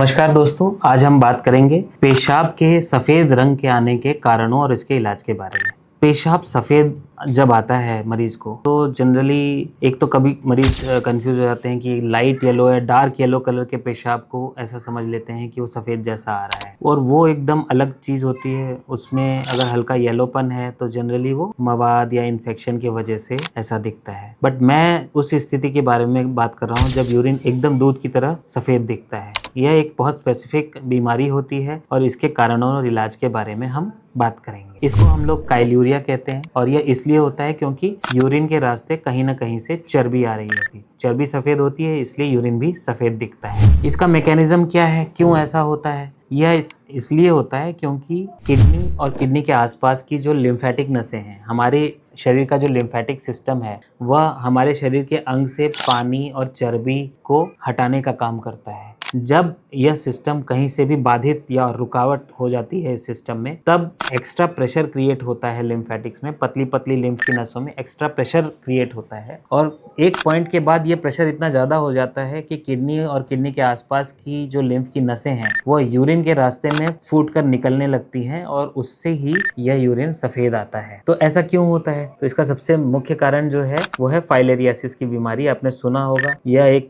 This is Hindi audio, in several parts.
नमस्कार दोस्तों, आज हम बात करेंगे पेशाब के सफ़ेद रंग के आने के कारणों और इसके इलाज के बारे में। पेशाब सफ़ेद जब आता है मरीज़ को तो जनरली एक तो कभी मरीज़ कंफ्यूज हो जाते हैं कि लाइट येलो या डार्क येलो कलर के पेशाब को ऐसा समझ लेते हैं कि वो सफ़ेद जैसा आ रहा है और वो एकदम अलग चीज़ होती है। उसमें अगर हल्का येलोपन है तो जनरली वो मवाद या इन्फेक्शन की वजह से ऐसा दिखता है। बट मैं उस स्थिति के बारे में बात कर रहा हूँ जब यूरिन एकदम दूध की तरह सफ़ेद दिखता है। यह एक बहुत स्पेसिफिक बीमारी होती है और इसके कारणों और इलाज के बारे में हम बात करेंगे। इसको हम लोग काइल्यूरिया कहते हैं और यह इसलिए होता है क्योंकि यूरिन के रास्ते कहीं ना कहीं से चर्बी आ रही होती है। चर्बी सफ़ेद होती है इसलिए यूरिन भी सफ़ेद दिखता है। इसका मैकेनिज्म क्या है, क्यों ऐसा होता है? यह इसलिए होता है क्योंकि किडनी और किडनी के आसपास की जो लिम्फेटिक नसें हैं, हमारे शरीर का जो लिम्फेटिक सिस्टम है वह हमारे शरीर के अंग से पानी और चर्बी को हटाने का काम करता है। जब यह सिस्टम कहीं से भी बाधित या रुकावट हो जाती है इस सिस्टम में, तब एक्स्ट्रा प्रेशर क्रिएट होता है लिम्फेटिक्स में, पतली पतली लिम्फ की नसों में एक्स्ट्रा प्रेशर क्रिएट होता है और एक पॉइंट के बाद यह प्रेशर इतना ज़्यादा हो जाता है कि किडनी और किडनी के आसपास की जो लिम्फ की नसें हैं वह यूरिन के रास्ते में फूट कर निकलने लगती हैं और उससे ही यह यूरिन सफ़ेद आता है। तो ऐसा क्यों होता है? तो इसका सबसे मुख्य कारण जो है वो है फाइलेरियासिस की बीमारी। आपने सुना होगा, यह एक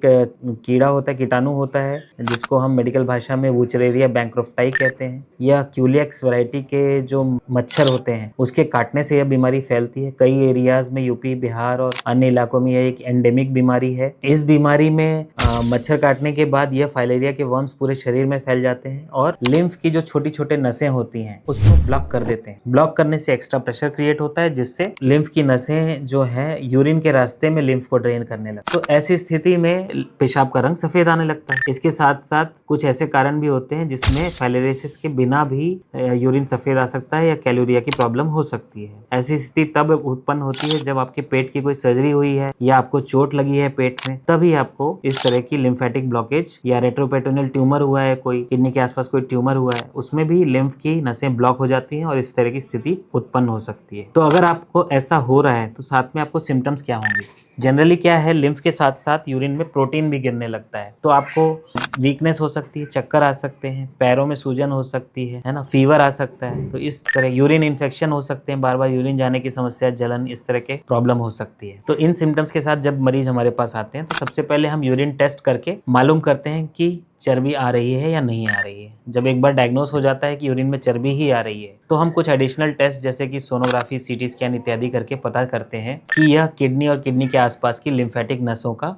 कीड़ा होता है, कीटाणु होता है जिसको हम मेडिकल भाषा में वुचरेरिया बैंक्रोफ्टाई कहते हैं। यह क्यूलियक्स वैरायटी के जो मच्छर होते हैं उसके काटने से यह बीमारी फैलती है। कई एरियाज में यूपी, बिहार और अन्य इलाकों में यह एक एंडेमिक बीमारी है। इस बीमारी में मच्छर काटने के बाद यह फाइलेरिया के वर्म्स पूरे शरीर में फैल जाते हैं और लिम्फ की जो छोटी छोटे नसें होती हैं उसको ब्लॉक कर देते हैं। ब्लॉक करने से एक्स्ट्रा प्रेशर क्रिएट होता है जिससे लिम्फ की नसें जो हैं यूरिन के रास्ते में लिम्फ को ड्रेन करने लगती है। तो ऐसी स्थिति में पेशाब का रंग सफेद आने लगता है। इसके साथ साथ कुछ ऐसे कारण भी होते हैं जिसमें फाइलेरियासिस के बिना भी यूरिन सफेद आ सकता है या कैलोरिया की प्रॉब्लम हो सकती है। ऐसी स्थिति तब उत्पन्न होती है जब आपके पेट की कोई सर्जरी हुई है या आपको चोट लगी है पेट में, तभी आपको इस तरह की लिम्फेटिक ब्लॉकेज या रेट्रोपेरिटोनियल ट्यूमर हुआ है, कोई किडनी के आसपास कोई ट्यूमर हुआ है, उसमें भी लिम्फ की नसें ब्लॉक हो जाती हैं और इस तरह की स्थिति उत्पन्न हो सकती है। तो अगर आपको ऐसा हो रहा है तो साथ में आपको सिम्टम्स क्या होंगे? जनरली क्या है, लिम्फ के साथ साथ यूरिन में प्रोटीन भी गिरने लगता है तो आपको वीकनेस हो सकती है, चक्कर आ सकते हैं, पैरों में सूजन हो सकती है ना, फीवर आ सकता है। तो इस तरह यूरिन इन्फेक्शन हो सकते हैं, बार बार यूरिन जाने की समस्या, जलन, इस तरह के प्रॉब्लम हो सकती है। तो इन सिम्टम्स के साथ जब मरीज हमारे पास आते हैं तो सबसे पहले हम यूरिन टेस्ट करके मालूम करते हैं कि चर्बी आ रही है या नहीं आ रही है। जब एक बार डायग्नोस हो जाता है कि यूरिन में चर्बी ही आ रही है तो हम कुछ एडिशनल टेस्ट जैसे कि सोनोग्राफी, सीटी स्कैन इत्यादि करके पता करते हैं कि यह किडनी और किडनी के आसपास की लिम्फेटिक नसों का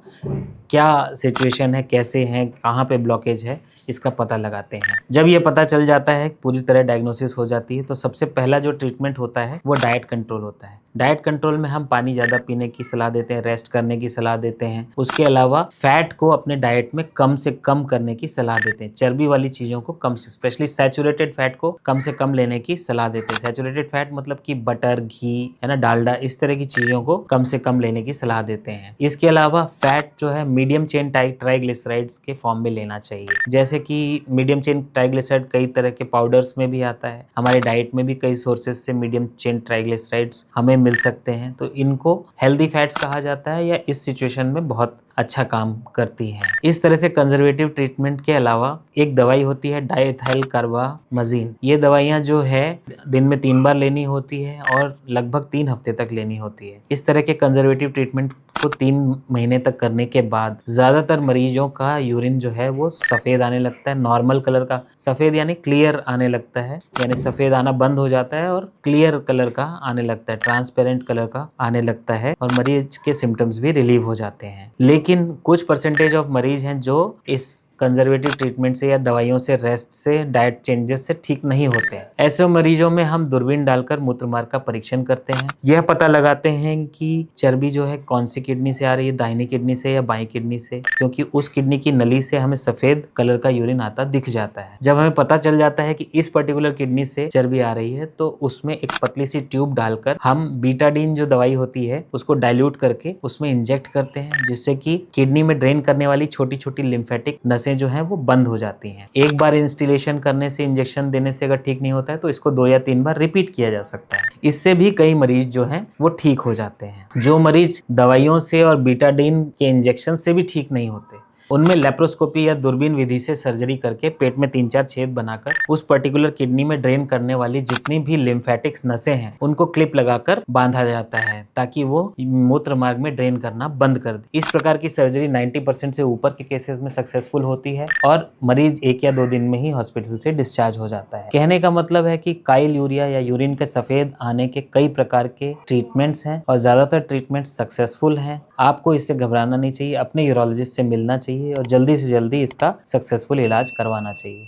क्या सिचुएशन है, कैसे हैं, कहाँ पे ब्लॉकेज है, इसका पता लगाते हैं। जब ये पता चल जाता है, पूरी तरह डायग्नोसिस हो जाती है, तो सबसे पहला जो ट्रीटमेंट होता है वो डाइट कंट्रोल होता है। डाइट कंट्रोल में हम पानी ज़्यादा पीने की सलाह देते हैं, रेस्ट करने की सलाह देते हैं। उसके अलावा फैट को अपने डाइट में कम से कम करने की सलाह देते हैं। चर्बी वाली चीज़ों को कम से, स्पेशली सैचुरेटेड फैट को कम से कम लेने की सलाह देते हैं। सैचुरेटेड फैट मतलब कि बटर, घी है ना, डालडा, इस तरह की चीज़ों को कम से कम लेने की सलाह देते हैं। इसके अलावा फैट जो है मीडियम चेन ट्राइग्लिसराइड्स के फॉर्म में लेना चाहिए। जैसे कि मीडियम चेन ट्राइग्लिसराइड कई तरह के पाउडर्स में भी आता है, हमारे डाइट में भी कई सोर्सेज से मीडियम चेन ट्राइग्लिसराइड्स हमें मिल सकते हैं। तो इनको हेल्दी फैट्स कहा जाता है या इस सिचुएशन में बहुत अच्छा काम करती है। इस तरह से कंजर्वेटिव ट्रीटमेंट के अलावा एक दवाई होती है डाइएथाइल कार्बामाजिन। ये दवाइयाँ जो है दिन में 3 बार लेनी होती है और लगभग 3 हफ्ते तक लेनी होती है। इस तरह के कंजर्वेटिव ट्रीटमेंट को 3 महीने तक करने के बाद ज़्यादातर मरीजों का यूरिन जो है वो सफ़ेद आने लगता है। नॉर्मल कलर का सफ़ेद यानी क्लियर आने लगता है, यानी सफ़ेद आना बंद हो जाता है और क्लियर कलर का आने लगता है, ट्रांसपेरेंट कलर का आने लगता है और मरीज के सिम्टम्स भी रिलीव हो जाते हैं। लेकिन कुछ परसेंटेज ऑफ मरीज हैं जो इस कंजर्वेटिव ट्रीटमेंट से या दवाइयों से, रेस्ट से, डाइट चेंजेस से ठीक नहीं होते हैं। ऐसे मरीजों में हम दूरबीन डालकर मूत्रमार्ग का परीक्षण करते हैं। यह पता लगाते हैं कि चर्बी जो है कौन सी किडनी से आ रही है, दाहिनी किडनी से या बाईं किडनी से, क्योंकि उस किडनी की नली से हमें सफेद कलर का यूरिन आता दिख जाता है। जब हमें पता चल जाता है कि इस पर्टिकुलर किडनी से चर्बी आ रही है तो उसमें एक पतली सी ट्यूब डालकर हम बीटाडीन जो दवाई होती है उसको डाइल्यूट करके उसमें इंजेक्ट करते हैं, जिससे कि किडनी में ड्रेन करने वाली छोटी छोटी लिम्फेटिक नसें जो हैं वो बंद हो जाती हैं। एक बार इंस्टिलेशन करने से, इंजेक्शन देने से अगर ठीक नहीं होता है तो इसको 2 या 3 बार रिपीट किया जा सकता है। इससे भी कई मरीज जो हैं वो ठीक हो जाते हैं। जो मरीज दवाइयों से और बीटाडीन के इंजेक्शन से भी ठीक नहीं होते उनमें लेप्रोस्कोपी या दूरबीन विधि से सर्जरी करके पेट में 3-4 छेद बनाकर उस पर्टिकुलर किडनी में ड्रेन करने वाली जितनी भी लिम्फेटिक्स नसें हैं उनको क्लिप लगाकर बांधा जाता है ताकि वो मूत्र मार्ग में ड्रेन करना बंद कर दे। इस प्रकार की सर्जरी 90% से ऊपर के केसेस में सक्सेसफुल होती है और मरीज 1 या 2 दिन में ही हॉस्पिटल से डिस्चार्ज हो जाता है। कहने का मतलब है कि काइल यूरिया या यूरिन के सफेद आने के कई प्रकार के ट्रीटमेंट्स हैं और ज्यादातर ट्रीटमेंट सक्सेसफुल हैं। आपको इससे घबराना नहीं चाहिए, अपने यूरोलॉजिस्ट से मिलना चाहिए और जल्दी से जल्दी इसका सक्सेसफुल इलाज करवाना चाहिए।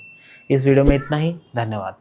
इस वीडियो में इतना ही। धन्यवाद।